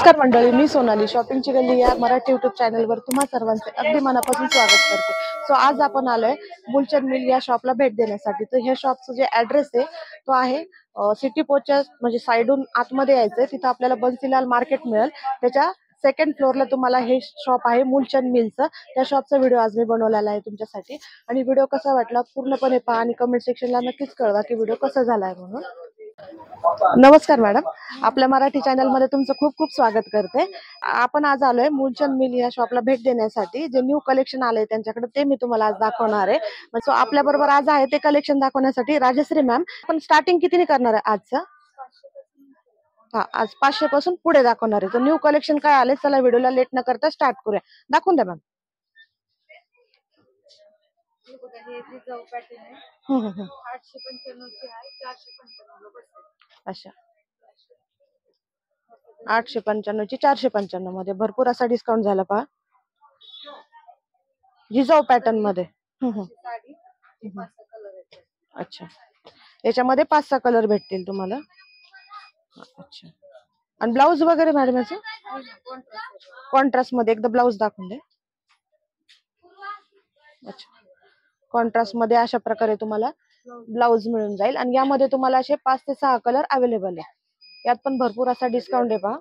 नमस्कार मंडळी, मी सोनाली शॉपिंगची गल्ली या मराठी युट्यूब चॅनलवर तुम्हा सर्वांचे अगदी मनापासून स्वागत करते। सो आज आपण आलोय मूलचंद मिल या शॉपला भेट देण्यासाठी। तर ह्या शॉपचा जे ऍड्रेस आहे तो आहे सिटी पोस्टच्या म्हणजे साइडून आतमध्ये यायचंय, तिथं आपल्याला बन्सीलाल मार्केट मिळेल। त्याच्या सेकंड फ्लोअरला तुम्हाला हे शॉप आहे मूलचंद मिलचं। त्या शॉपचा व्हिडिओ आज मी बनवलेला आहे तुमच्यासाठी, आणि व्हिडिओ कसा वाटला पूर्णपणे पहा आणि कमेंट सेक्शनला नक्कीच कळवा की व्हिडिओ कसा झालाय म्हणून। नमस्कार मॅडम, आपल्या मराठी चॅनल मध्ये तुमचं खूप खूप स्वागत करते। आपण आज आलोय मूलचंद मिल या शॉपला भेट देण्यासाठी। जे न्यू कलेक्शन आलंय त्यांच्याकडे ते मी तुम्हाला आज दाखवणार आहे। सो आपल्या बरोबर आज आहे ते कलेक्शन दाखवण्यासाठी राजश्री मॅम। पण स्टार्टिंग कितीने करणार आहे आजचं? हा, आज 500 पासून पुढे दाखवणार आहे। तर न्यू कलेक्शन काय आले, चला व्हिडिओला लेट न करता स्टार्ट करूया। दाखवून द्या मॅम। अच्छा, 895 ची 495 मध्ये भरपूर असा डिस्काउंट झाला पहा। जिजाऊ पॅटर्न मध्ये अच्छा, याच्यामध्ये 5-6 कलर भेटतील तुम्हाला। अच्छा, आणि ब्लाउज वगैरे मॅडम याचं कॉन्ट्रास्ट मध्ये एकदा ब्लाउज दाखवून दे। अच्छा, कॉन्ट्रास्ट मध्ये अशा प्रकारे तुम्हाला ब्लाउज मिळून जाईल, आणि यामध्ये तुम्हाला असे 5 ते 6 कलर अवेलेबल आहे। यात पण भरपूर असा डिस्काउंट आहे पहा।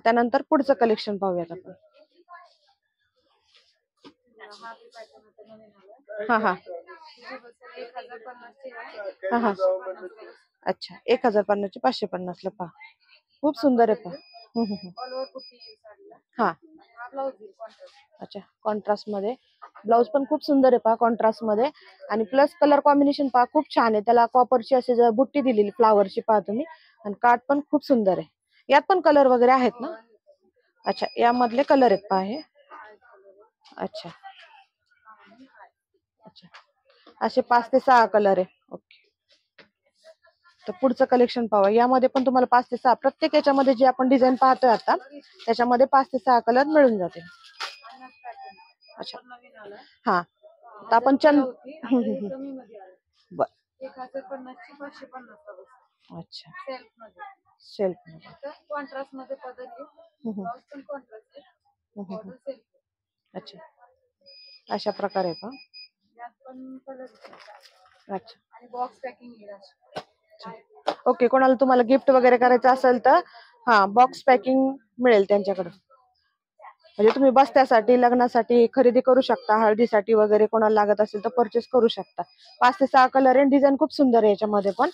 त्यानंतर पुढचं कलेक्शन पाहूयात आपण। हा हा हा हा, अच्छा, 1050 ची 550 ला पहा। खूप सुंदर आहे पहा। हा, अच्छा, कॉन्ट्रास्ट मध्ये ब्लाउज पण खूप सुंदर आहे पहा कॉन्ट्रास्ट मध्ये। आणि प्लस कलर कॉम्बिनेशन पहा खूप छान आहे, त्याला कॉपरची अशी बुट्टी दिलेली फ्लावरची पहा तुम्ही। आणि काठ पण खूप सुंदर आहे। यात पण कलर वगैरे आहेत ना? अच्छा, यामधले कलर आहेत पहा हे। अच्छा अच्छा, असे 5 ते 6 कलर आहे। ओके, तर पुढचं कलेक्शन पाहूया। यामध्ये पण तुम्हाला 5 ते 6 प्रत्येक याच्यामध्ये जे आपण डिझाईन पाहतोय आता त्याच्यामध्ये 5 ते 6 कलर मिळून जातील। अच्छा, हा, तर आपण अच्छा, सेल्फ मध्ये कॉन्ट्रास्ट मध्ये अच्छा, अशा प्रकारे का? अच्छा, आणि बॉक्स पॅकिंग। ओके, कोणाला तुम्हाला गिफ्ट वगैरे करायचं असेल तर हा, बॉक्स पॅकिंग मिळेल त्यांच्याकडे। म्हणजे तुम्ही बस्त्यासाठी, लग्नासाठी खरेदी करू शकता, हळदीसाठी वगैरे कोणाला लागत असेल तर परचेस करू शकता। 5 ते 6 कलर आहे, डिझाईन खूप सुंदर आहे याच्यामध्ये पण।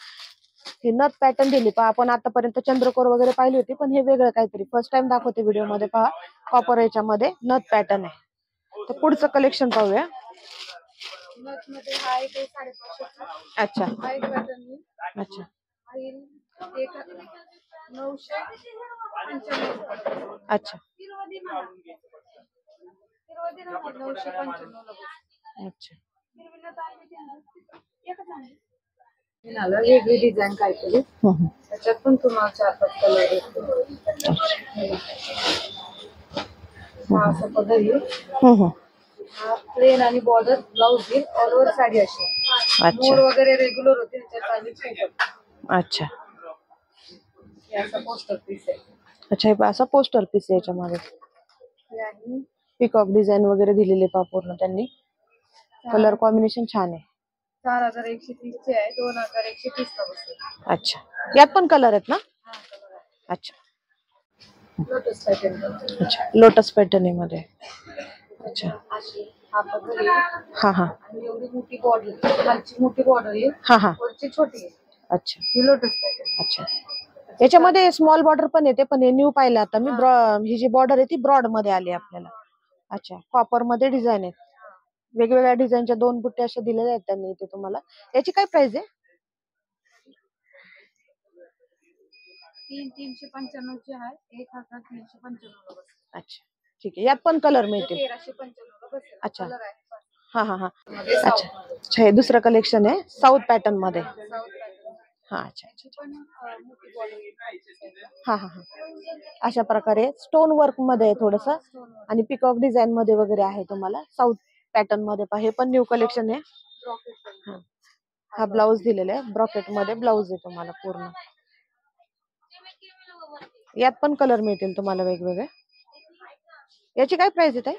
ही नथ पॅटर्न दिली पहा आपण। आतापर्यंत चंद्रकोर वगैरे पाहिली होती, पण हे वेगळं काहीतरी फर्स्ट टाइम दाखवते व्हिडिओ मध्ये पहा। कॉपर याच्यामध्ये नथ पॅटर्न आहे। तर पुढचं कलेक्शन पाहूया। अच्छा अच्छा, अच्छा अच्छा, वेगळी डिझाईन काहीतरी त्याच्यात पण तुम्हाला 4-5 कलर भेटतील। असं पदरी प्लेन आणि बॉर्डर ब्लाउज येईल, ऑल ओव्हर साडी अशी। मोर वगैरे रेग्युलर होते त्याच्यात। अच्छा, पोस्टर पीस आहे। अच्छा, हे असा पोस्टर पीस आहे याच्यामध्ये। पिकॉक डिझाईन वगैरे दिलेले पहा पूर्ण त्यांनी। कलर कॉम्बिनेशन छान आहे। 4130 चे आहे, 2130 ला बसेल। अच्छा, यात पण कलर आहेत ना? अच्छा, लोटस पॅटर्न। अच्छा, लोटस पॅटर्न मध्ये। अच्छा, हा हा, एवढी मोठी बॉर्डर, खालची मोठी बॉर्डर आहे, हा हा, वरची छोटी आहे। अच्छा, ही लोटस पॅटर्न। अच्छा, याच्यामध्ये स्मॉल बॉर्डर पण येते, पण हे न्यू पाहिलं आता मी। ही जी बॉर्डर आहे ती ब्रॉड मध्ये आली आपल्याला। अच्छा, कॉपर मध्ये डिझाईन आहे, वेगवेगळ्या डिझाईनच्या 2 बुट्ट्या अशा दिलेल्या आहेत त्यांनी इथे तुम्हाला। याची काय प्राइस आहे? 395 ची आहे, 1395 ला। अच्छा, ठीक आहे, यात पण कलर मिळतील। 1395 ला बसेल। अच्छा, हा हा हा, अच्छा अच्छा, हे दुसरं कलेक्शन आहे साऊथ पॅटर्न मध्ये। हा, अच्छा अच्छा, हा हा हा, अशा प्रकारे स्टोन वर्क मध्ये थोडस, आणि पिकॉक डिझाईन मध्ये वगैरे आहे तुम्हाला साऊथ पॅटर्न मध्ये पहा। हे पण न्यू कलेक्शन आहे। हा ब्लाउज दिलेला आहे, ब्रॉकेट मध्ये ब्लाउज आहे तुम्हाला पूर्ण। यात पण कलर मिळतील तुम्हाला वेगवेगळे. याची काय प्राइस आहे ताई?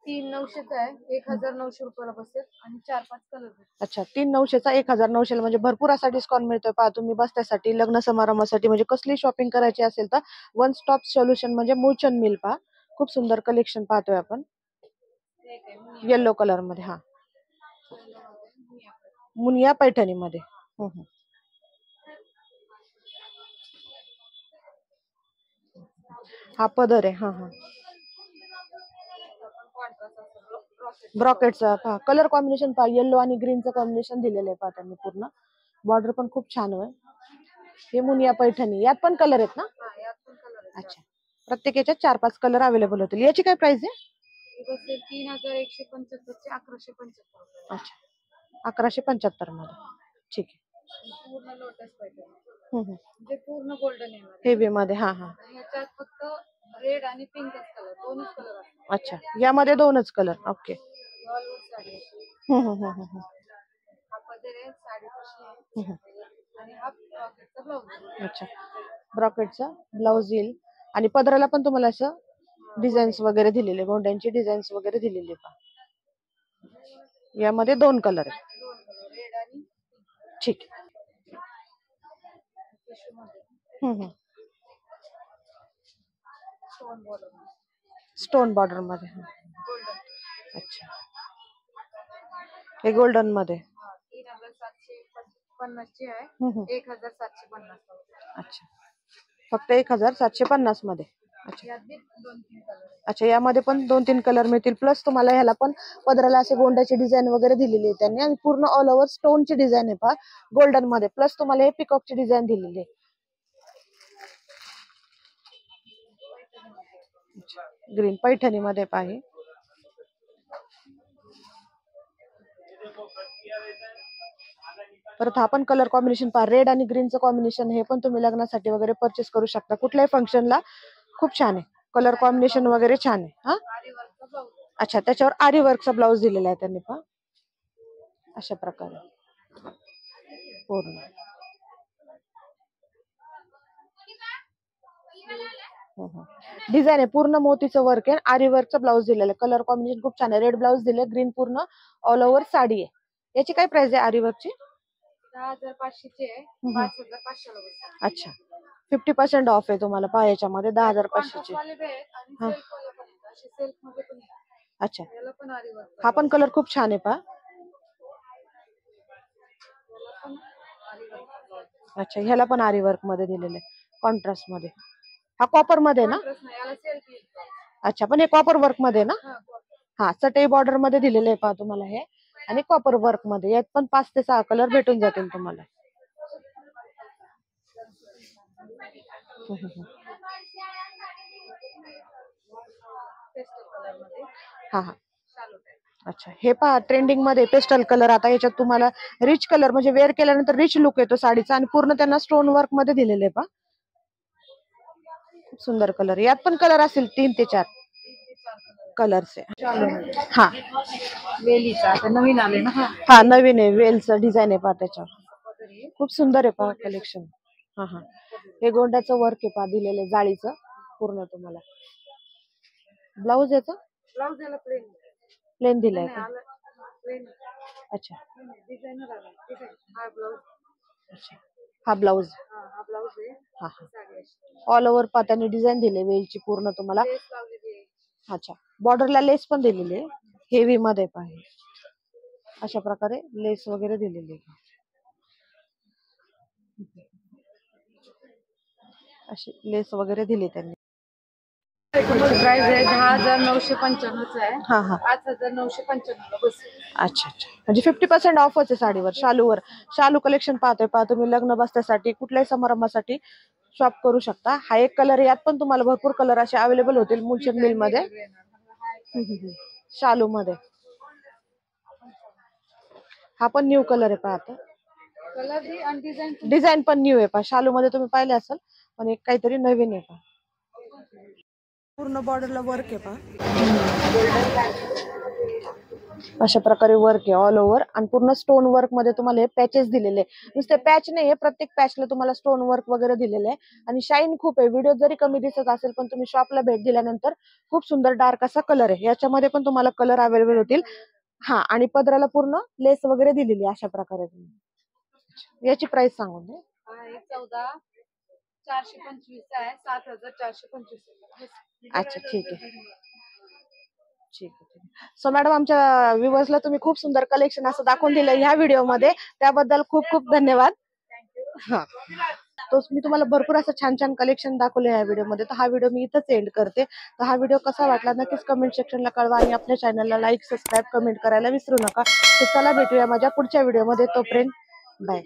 3900 आहे, 1900 रुपयाला बसेल आणि 4-5 कलर. अच्छा, 3900चा 1900 म्हणजे भरपूर असा डिस्काउंट मिळतोय. पहा तुम्ही बसण्यासाठी, लग्न समारंभासाठी, म्हणजे कसली शॉपिंग करायची असेल तर वन स्टॉप सोल्युशन म्हणजे मूलचंद मिल. पहा खूप सुंदर कलेक्शन पाहतोय आपण येलो कलर मध्ये. हा, मुनिया पैठणी मध्ये. हा पदर आहे. हा हा, ब्रॉकेटचा पहा कलर कॉम्बिनेशन. पहा येलो आणि ग्रीनचं कॉम्बिनेशन दिलेलं आहे. पहा त्यांनी पूर्ण बॉर्डर पण खूप छान आहे. हे मुनिया पैठणी, यात पण कलर आहेत ना? अच्छा, प्रत्येक याच्यात 4-5 कलर अवेलेबल होतील. याची काय प्राइस आहे? 3175 चे 1175. अच्छा, 1175 मध्ये. ठीक आहे. पूर्ण लोटस पैठणी म्हणजे पूर्ण गोल्डन आहे हेवी मध्ये. हा हा, ह्याच्यात फक्त रेड आणि पिंकच कलर, दोनच कलर असतात. अच्छा, यामध्ये दोनच कलर. ओके. हा पदर आहे, साडी कशी आहे आणि हा ब्रॉकेटचा ब्लाउज. अच्छा, ब्रॉकेटचा ब्लाउज येईल आणि पदराला पण तुम्हाला असं डिझाईन्स वगैरे दिलेले, गोंड्यांची डिझाईन्स वगैरे दिलेली. पहा यामध्ये 2 कलर आहेत. रेड आणि ठीक आहे. स्टोन बॉर्डर मध्ये. अच्छा, हे गोल्डन मध्ये. 3750 ची आहे, 1750. अच्छा, फक्त 1750 मध्ये. अच्छा अच्छा, यामध्ये पण 2-3 कलर मिळतील. प्लस तुम्हाला ह्याला पण पदराला असे गोंड्याची डिझाईन वगैरे दिलेली आहे त्यांनी आणि पूर्ण ऑल ओव्हर स्टोनची डिझाईन आहे. पहा गोल्डन मध्ये. प्लस तुम्हाला हे पिकॉकची डिझाईन दिलेली आहे. ग्रीन पैठणी मध्ये पाहि. परत हा पण कलर कॉम्बिनेशन पहा, रेड आणि ग्रीनचं कॉम्बिनेशन. हे पण तुम्ही लग्नासाठी वगैरे परचेस करू शकता, कुठल्याही फंक्शनला. खूप छान आहे, कलर कॉम्बिनेशन वगैरे छान आहे. हा, अच्छा, त्याच्यावर आरी वर्कचा ब्लाउज दिलेला आहे त्यांनी. पहा अशा प्रकारे पूर्ण डिझाईन आहे. पूर्ण मोतीचं वर्क आहे, आरी वर्कचा ब्लाउज दिलेला आहे. कलर कॉम्बिनेशन खूप छान आहे. रेड ब्लाउज दिले, ग्रीन पूर्ण ऑल ओव्हर साडी आहे. याची काय प्राइस आहे आरी वर्कची? 10500 ची आहे, 5500 ला बसेल. अच्छा, 50% ऑफ आहे तुम्हाला. पहा याच्यामध्ये 10500 ची. अच्छा, हा पण कलर खूप छान आहे. पहा अच्छा, ह्याला पण आरी वर्क मध्ये दिलेलं आहे, कॉन्ट्रास्ट मध्ये. हा कॉपर मध्ये ना? अच्छा, पण हे कॉपर वर्क मध्ये ना? हा, चटई बॉर्डर मध्ये दिलेलं आहे. पहा तुम्हाला हे, आणि कॉपर वर्क मध्ये. यात पण 5 ते 6 कलर भेटून जातील तुम्हाला. हा हा, अच्छा, हे पहा ट्रेंडिंग मध्ये पेस्टल कलर. आता याच्यात तुम्हाला रिच कलर म्हणजे वेअर केल्यानंतर रिच लुक येतो साडीचा आणि पूर्ण त्यांना स्टोन वर्क मध्ये दिलेले. पहा खूप सुंदर कलर. यात पण कलर असेल 3 ते 4 कलर्स आहे. हा, वेलीचा आता नवीन आले ना. हा नवीन आहे, वेलचं डिझाईन आहे. पहा त्याच्यावर खूप सुंदर आहे. पहा कलेक्शन. हा हा, हे गोंड्याचं वर्क आहे. पहा दिलेलं जाळीचं पूर्ण तुम्हाला. ब्लाऊज याचा ब्लाऊज याला प्लेन प्लेन दिलाय का? अच्छा, हा ब्लाऊज. अच्छा, हा ब्लाऊज. हा हा, ऑल ओव्हर पात्याने डिझाईन दिले वेलची पूर्ण तुम्हाला. अच्छा, बॉर्डरला लेस पण दिलेली आहे, हेवी मध्ये. पाहिजे अशा प्रकारे लेस वगैरे दिलेली आहे. अशी लेस वगैरे दिली त्यांनी. प्राइस आहे 10995 आहे. हा हा, 5995 ला बसेल. अच्छा अच्छा, म्हणजे 50% ऑफच आहे साडीवर. शालूवर शालू कलेक्शन पाहतोय. पहा तुम्ही लग्न बसण्यासाठी, कुठल्याही समारंभासाठी शॉप करू शकता. हा एक कलर. यात पण तुम्हाला भरपूर कलर असे अवेलेबल होतील मूलचंद मिल मध्ये. शालू मध्ये हा पण न्यू कलर आहे. पहा आता डिझाईन पण न्यू आहे. पहा शालू मध्ये तुम्ही पाहिले असेल, पण एक काहीतरी नवीन आहे. पहा पूर्ण बॉर्डरला वर्क आहे. पहा अशा प्रकारे वर्क आहे ऑल ओव्हर आणि पूर्ण स्टोन वर्क मध्ये तुम्हाला हे पॅचेस दिलेले आहे. नुसते पॅच नाही आहे, प्रत्येक पॅचला तुम्हाला स्टोन वर्क वगैरे दिलेले आहे आणि शाईन खूप आहे. व्हिडिओ जरी कमी दिसत असेल पण तुम्ही शॉपला भेट दिल्यानंतर खूप सुंदर डार्क असा कलर आहे. याच्यामध्ये पण तुम्हाला कलर अवेलेबल होतील. हा, आणि पदराला पूर्ण लेस वगैरे दिलेली अशा प्रकारे. याची प्राइस सांगून दे. हे 14,425 आहे, 7,425. अच्छा, ठीक आहे. ठीक आहे. सो मॅडम, आमच्या व्ह्युअर्सला तुम्ही खूप सुंदर कलेक्शन असं दाखवून दिलं ह्या व्हिडिओमध्ये, त्याबद्दल खूप खूप धन्यवाद. हा, तो मी तुम्हाला भरपूर असं छान छान कलेक्शन दाखवलं ह्या व्हिडिओमध्ये. तर हा व्हिडिओ मी इथंच एंड करते. तर हा व्हिडिओ कसा वाटला नक्कीच कमेंट सेक्शनला कळवा आणि आपल्या चॅनलला लाईक, सबस्क्राईब, कमेंट करायला विसरू नका. तर चला भेटूया माझ्या पुढच्या व्हिडिओमध्ये. तोपर्यंत बाय.